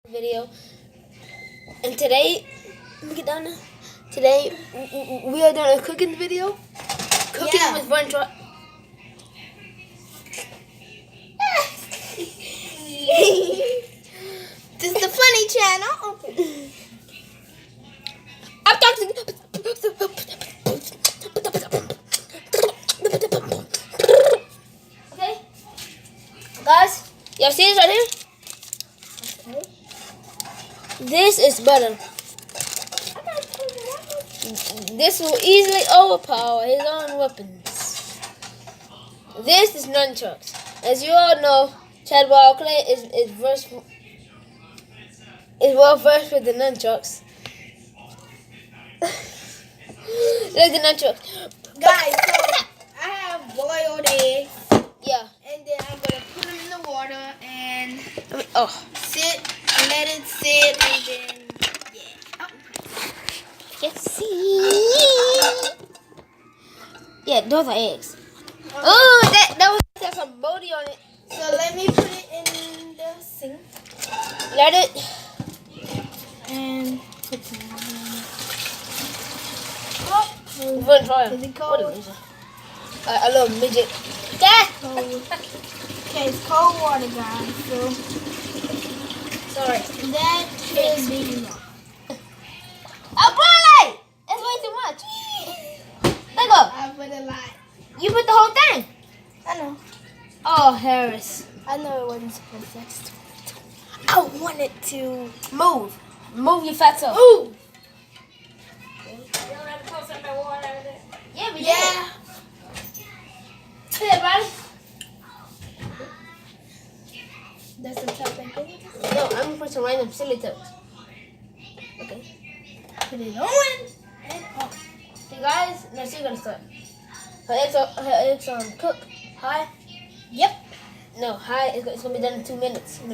video, and today, let me get down there. Today we are doing a cooking video. Cooking with one truck. This is the funny channel. I'm talking. Okay, guys, y'all see this right here? Okay. This is butter. This will easily overpower his own weapons. This is nunchucks. As you all know, Chad Barkley is well versed with the nunchucks. Look at the nunchucks. Guys, so I have boiled eggs. Yeah. And then I'm going to put them in the water and let it sit, and then, yeah. Yes, see. Yeah, those are eggs. Oh, that has some moldy on it. So let me put it in the sink. Let it. And put some water in. We're gonna try Is it. it cold? What is it? A little midget. Dad! Cold. Okay, it's cold water, guys. So, Sorry. that should be enough. Oh, Bradley! That's way too much. Let go. I put a lot. You put the whole thing. I know. Oh, Harris. I know it wasn't supposed to. I wanted to. Move. Move your fat self. Ooh! Yeah, we did. Yeah. Here, Bradley. That's some chocolate thing. No, I'm gonna put some random silly toes. Okay. Put it on and off. Okay, guys, now she's gonna start. Her eggs on cook. High. Yep. No, high. It's gonna be done in 2 minutes. So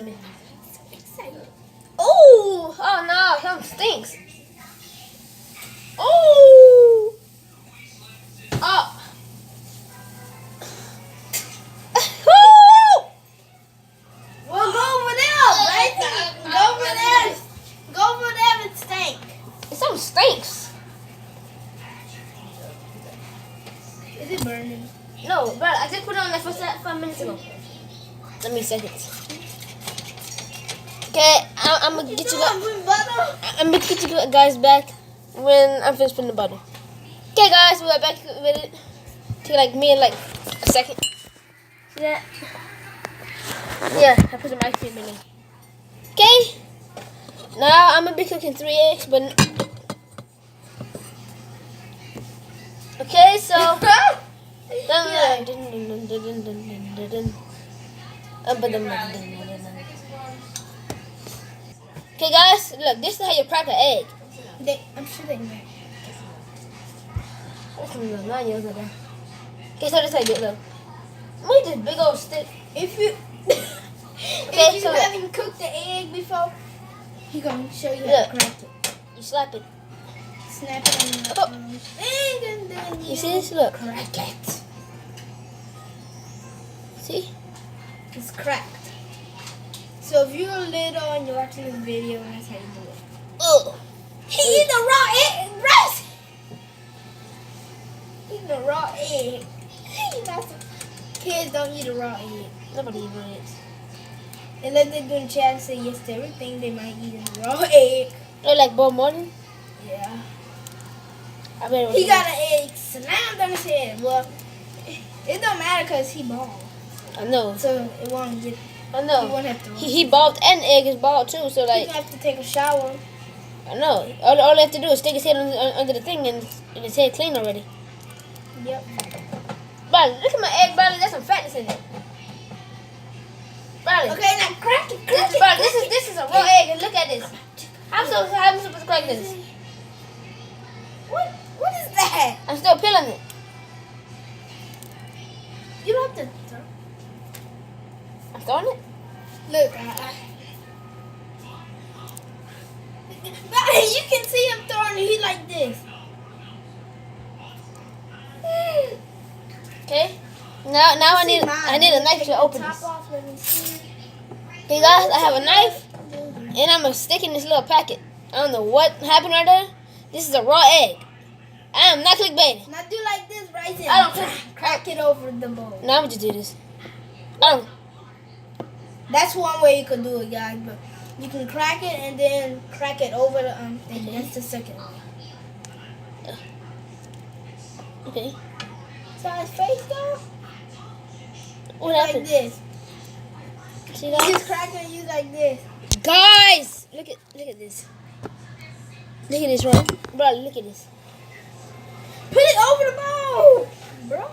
excited. Oh! Oh no, something stinks. Oh! Oh! Well, go over there, right? Go over there. Go over there and stink. Something stinks. Is it burning? No, bro, I just put it on there for 5 minutes ago. Let me seconds. Okay, I'm gonna get you guys. Butter? I'm gonna get you guys back when I'm finished putting the butter. Okay, guys, we're back with it. Took like me in like a second. See that? Yeah, I put some ice cream in it. Okay. Now I'm gonna be cooking 3 eggs, but okay, so. Okay, guys, look, this is how you crack an egg. I'm sure they know. There's some little 9-year-olds over there. Okay, so this is how you do it, look. Look at this big old stick. If you Okay, if you so haven't cooked the egg before, he gonna show you how Look. to crack it. you slap it. Snap it in the Oh. and then You see this? Look. crack it. See? It's cracked. So if you're little and you're watching this video, that's how you do it. Oh. He eat the raw egg, rice. Eat the raw egg. Kids don't eat a raw egg. Nobody even eats. Unless they're doing chat and say yes to everything, they might eat a raw egg. They're like Bob Martin. Yeah. I bet it was He got an egg slammed on his head. Well, it don't matter because he bald. I know. So it won't get, I he know. won't have to. He bald and egg is bald too, so He like, have to take a shower. I know. All they have to do is stick his head under the thing and his head clean already. Yep. Bradley, look at my egg, Bradley. There's some fatness in it. Bradley. Okay, now crack it, crack it. Bradley, this is a raw egg, and look at this. How am I supposed to crack this? What is that? I'm still peeling it. You don't have to. I'm throwing it. Look, you can see him throwing it. He like this. Okay. Now I need a knife to open this. Okay, guys, I have a knife, and I'm a stick in this little packet. I don't know what happened right there. This is a raw egg. I am not clickbaiting. Now do like this right here. I don't crack it over the bowl. Now I'm gonna just do this. Oh, That's one way you could do it, guys. But you can crack it and then crack it over the thing. That's the second way. okay. So his face though? What Like happened? this. See You that? just crack it and use like this. Guys, look at this. Look at this, bro. Bro, look at this. Put it over the bowl, bro.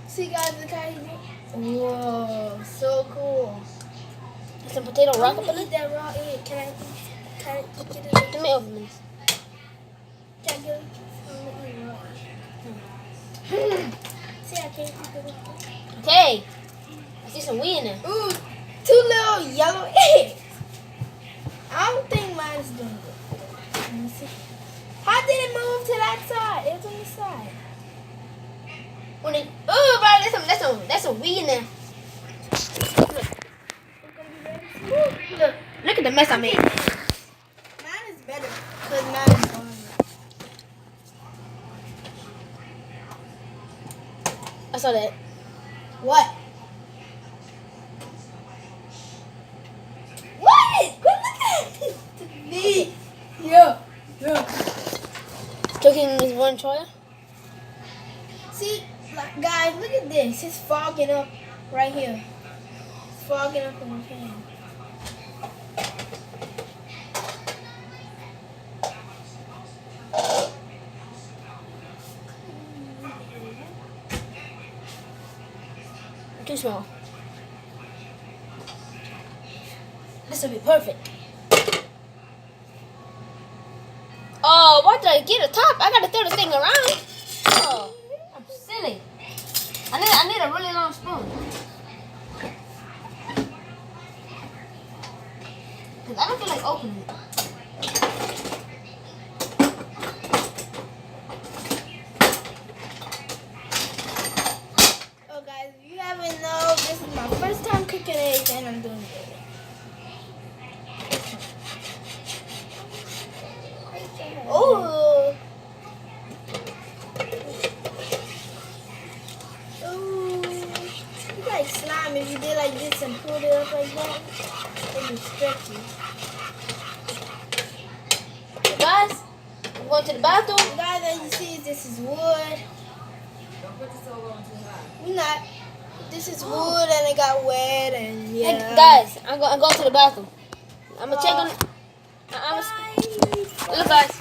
See, guys, look how he did. Whoa, so cool. There's some potato I'm rock up gonna in eat it. that raw egg. Can I get it? Let me open this. Can I get it? I'm gonna eat raw egg. See, I can't eat the raw egg. Okay. I see some weed in there. Ooh, 2 little yellow eggs. I don't think mine's doing good. Let me see. How did it move to that side? It was on the side. When it, oh, bro, that's some weed in there. Look at the mess I made. Mine is better because mine is on. I saw that. What? What? Look at me. Yeah. Cooking is one try. See, like, guys, look at this. It's fogging up right here. It's fogging up in the pan. Too small. This will be perfect. Oh, why did I get a top? I gotta throw the thing around. Oh, I'm silly. I need a really long spoon. Cause I don't feel like opening it. Oh, guys, if you haven't known, this is my first time cooking eggs, and I'm doing it. Oh, Ooh, it's like slime. If you did like this and pulled it up like that, it'd be stretchy. guys, I'm going to the bathroom. Guys, as you see, this is wood. We're not. This is wood, and it got wet, and yeah. Hey, guys, I'm going to the bathroom. I'm gonna check on. Look, guys,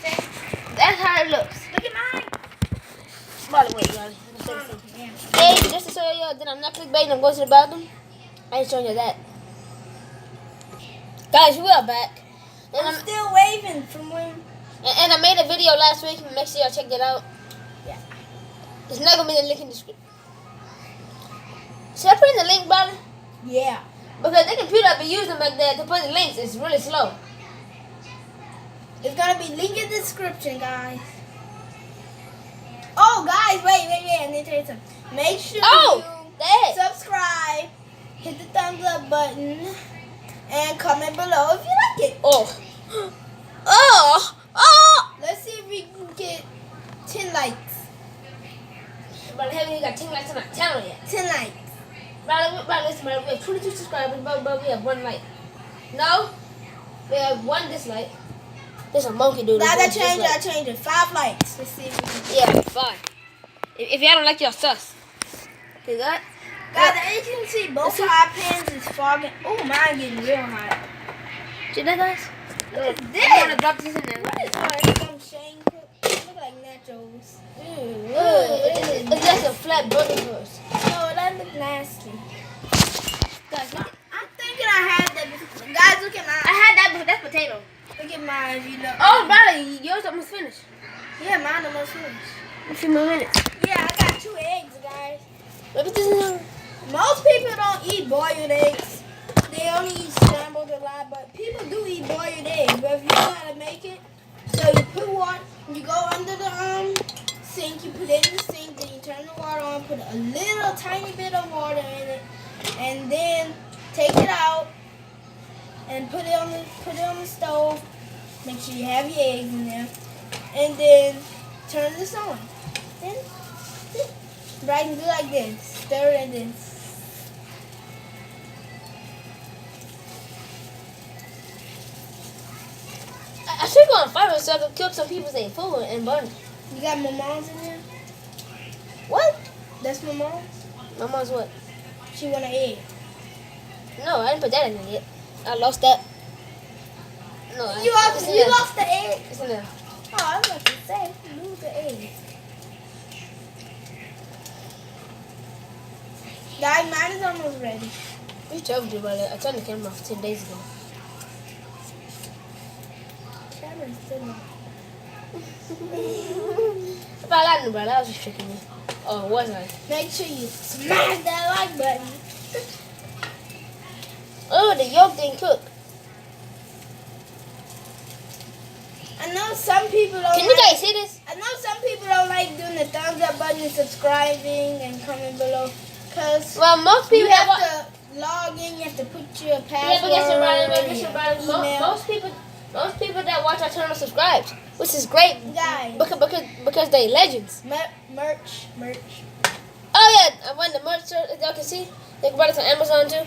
that's how it looks. Look at mine. By the way, guys, I'm gonna say something. Hey, just to show you that I'm not clickbaiting, I'm going to the bathroom. I ain't showing you that. Guys, we are back. And I'm still waving from when. and I made a video last week. Make sure y'all check that out. Yeah. It's not gonna be in the link in the description. Should I put in the link, brother? Yeah. Because the computer I be using back there to put the links is really slow. It's gonna be link in the description, guys. Oh, guys, wait. I need to tell you something. Make sure you that. subscribe, hit the thumbs up button, and comment below if you like it. Let's see if we can get 10 likes. But haven't even got 10 likes on our channel yet. 10 likes. Brother, listen, brother, we have 22 subscribers, but we have 1 like. No, we have 1 dislike. There's a monkey dude. Now I change it. 5 likes. Let's see if we can get 5. If y'all don't like y'all sus. Okay, that. Guys, as you can see, both hot pans is fogging. Oh, mine getting real hot. See that, guys? What is this? I'm gonna drop this in there. What is that? Some Shane cook. Look like nachos. It's just a flat burger toast. No, that look nasty. Guys, look at, I'm thinking I had that before. Guys, look at mine. I had that before. That's potato. Look at mine if you look. Oh, brother, yours almost finished. Yeah, mine almost finished. A few more minutes. Yeah, I got 2 eggs, guys. Maybe this is Most people don't eat boiled eggs. They only eat scrambled a lot, but people do eat boiled eggs. But if you know how to make it, so you put water, you go under the sink, you put it in the sink, then you turn the water on, put a little tiny bit of water in it, and then take it out, and put it on the stove. Make sure you have your eggs in there, and then turn this on. Then Bryson, do like this. Stir and then. I should go on fire so I can cook some people's food and burn it. You got my mom's in there? What? That's my mom? My mom's what? She want an egg. No, I didn't put that in there yet. I lost that. No, You lost the egg? It's in there. Oh, I was about to say, lose the egg. Guys, mine is almost ready. You told you about it. I turned the camera off 10 days ago. Camera's still on. If I lied to you, bro, that was just tricking me. Oh, was I? Make sure you smash that like button. Oh, the yolk didn't cook. I know some people don't Can you guys see this? I know some people don't like doing the thumbs up button and subscribing and comment below. Because Well, most people you have to log in, you have to put your password, most people that watch our channel subscribe, which is great guys. because they legends. Merch. Oh yeah, I won the merch shirt. Y'all can see. They can buy it on Amazon too.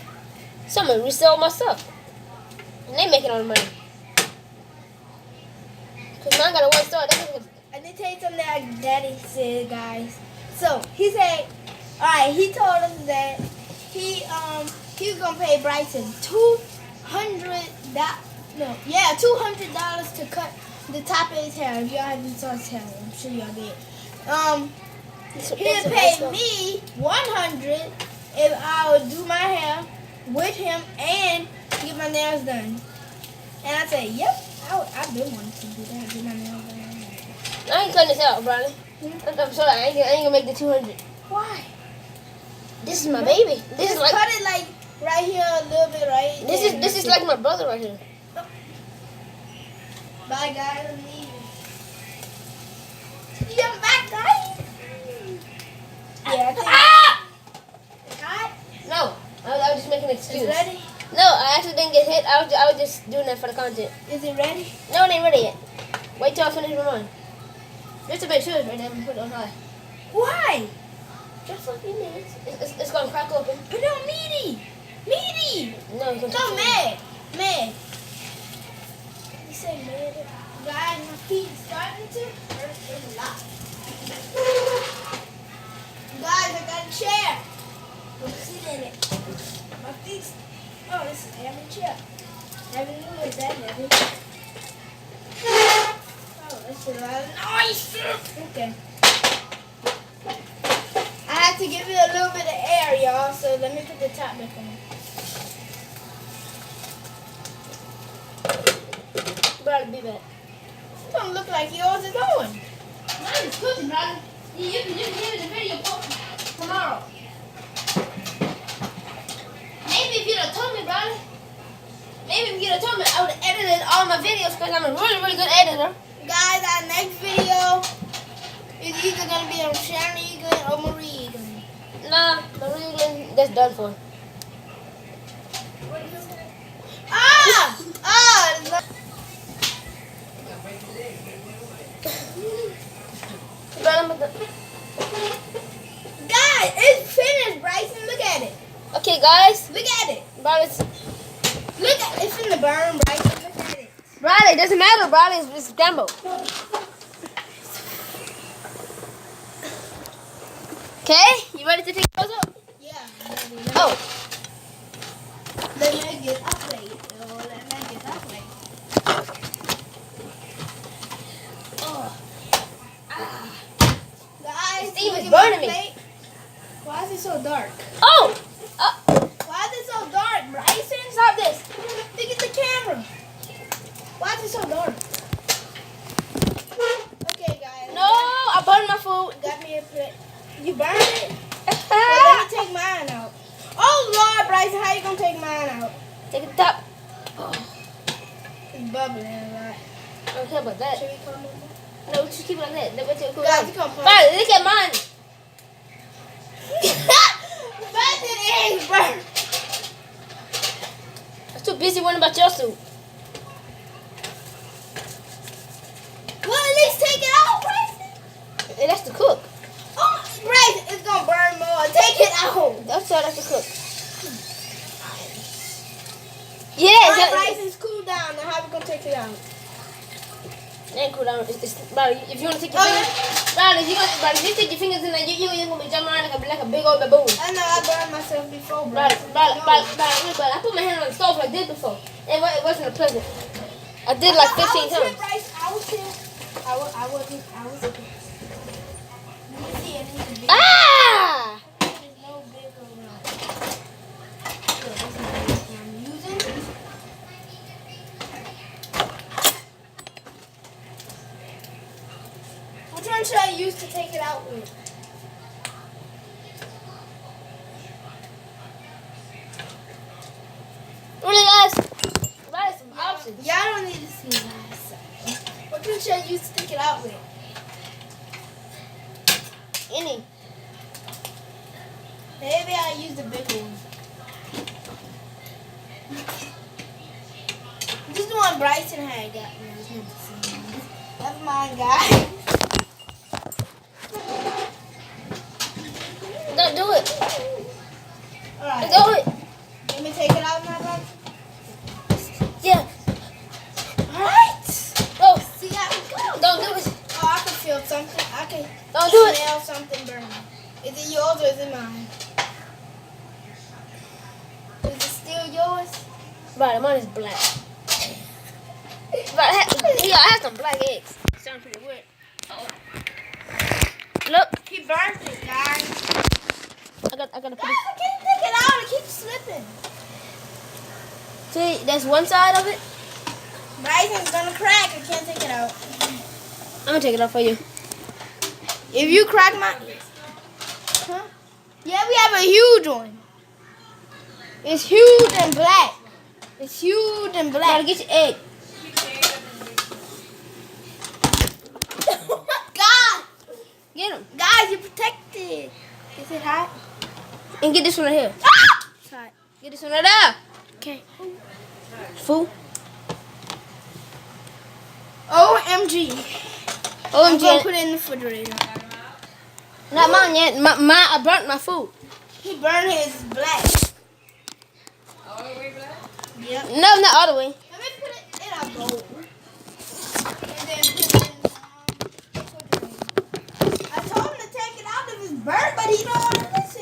Someone resell my stuff, and they making all the money. Cause mine got a one star. I did tell you something that Daddy said, guys. So he said, alright, he told us that he was gonna pay Bryson $200 to cut the top of his hair. If y'all haven't saw his hair, I'm sure y'all did. He'll pay me $100 if I would do my hair with him and get my nails done. And I said, yep, I've been wanting to do that, get my nails done. I ain't cutting this out, Bradley. I'm sorry, I ain't gonna make the 200. Why? This is my baby. This is like cut it like right here a little bit, right? this is like my brother right here. Bye guys, I'm leaving. You're back, guys. Yeah, I think. It's hot? No, I was just making an excuse. Is it ready? No, I actually didn't get hit. I was just doing that for the content. Is it ready? No, it ain't ready yet. Wait till I finish my mine. Just a bit sure right there and put it on high. Why? Just a few minutes. It's gonna crack open. Put it on meaty. Meaty. No, it's gonna No, mad. You say mad. Guys, my feet starting to hurt a lot. Guys, I got a chair. Go sit in it. My feet. Oh, this is a heavy chair. Never knew it was that heavy. Oh, that's a lot of noise. Okay. I had to give it a little bit of air, y'all, so let me put the top back on. Brother, be back. It don't look like yours is on. Mine is cooking, brother. You can just give it a video tomorrow. Maybe if you'd have told me, brother. Maybe if you'd have told me, I would have edited all my videos because I'm a really, really good editor. Guys, our next video is either going to be on Sharon Egan or Marie Egan. Nah, Marie Egan, that's done for. Ah! Guys, it's finished, Bryson. Look at it. Okay, guys. Look at it. Brother, Look at it. It's in the burn, Bryson. Look at it. brother, it doesn't matter, brother. It's demo. Okay, you ready to take those up? Yeah. Oh. Let me get up plate. Let me get up plate. Oh. Guys, Steve look is at burning my me. plate. Why is it so dark? Oh! Why is it so dark, Bryson? Stop this. Look at the camera. Why is it so dark? Okay, guys. No, I burned my food. Got me a plate. You burned it? Well, let me take mine out. Oh, Lord, Bryson, how you going to take mine out? Take the top. It's bubbling a lot. I don't care about that. Should we come over? No, just keep it like that. Let me take it cool Guys, down. you come pop. Brother, look at mine. Bryson is burnt. It's too big. busy worrying about your soup. Well, at least take it out, Bryson. And that's the cook. Oh, Bryson, it's gonna burn more. Take it out. That's the cook. All Yeah, right, Bryson's cool down. Now how we gonna take it out? it ain't cool down. Bro, if you want to take your fingers, bro, if you take your fingers in there, you ain't gonna be jumping around like a big old baboon. I know I burned myself before, But Bryson. I put my hand on the stove like this before. It wasn't a pleasant. I did like 15 I was times. here, Bryson. I was here. I was here. Let me see any big. Ah! There's no big around. So this is the one I'm using. Which one should I use to take it out with? Really, guys? That is some options. Y'all don't need to see this. What one should I use to take it out with? Any. Maybe I'll use the big one. This is the one Bryson had got. That's mine, guys. Don't do it. Alright. Do it. Let me take it out now, Bryson. Yeah. Alright. Oh, See how it goes. don't do it. Oh, I can feel something. I can Don't do it. smell something burning. Is it yours or is it mine? Is it still yours? Right, mine is black. But I have some black eggs. Sound pretty weird. Oh. Look, He burnt it, guys. I gotta put Guys, it. I can't take it out. It keeps slipping. See, that's one side of it. Bryson's gonna crack. I can't take it out. I'm gonna take it off for you. If you crack my... Huh? Yeah, we have a huge one. It's huge and black. It's huge and Gotta black. get your egg. God! Get him. Guys, you're protected. Is it hot? And get this one right here. Ah! It's hot. Get this one right there. Okay. Fool. OMG. I'm gonna OMG. put it in the refrigerator. Not mine yet. I burnt my food. He burned his black. Yep. No, not all the way. Let me put it in a bowl. And then put it in the refrigerator. I told him to take it out if it's burnt, but he don't want to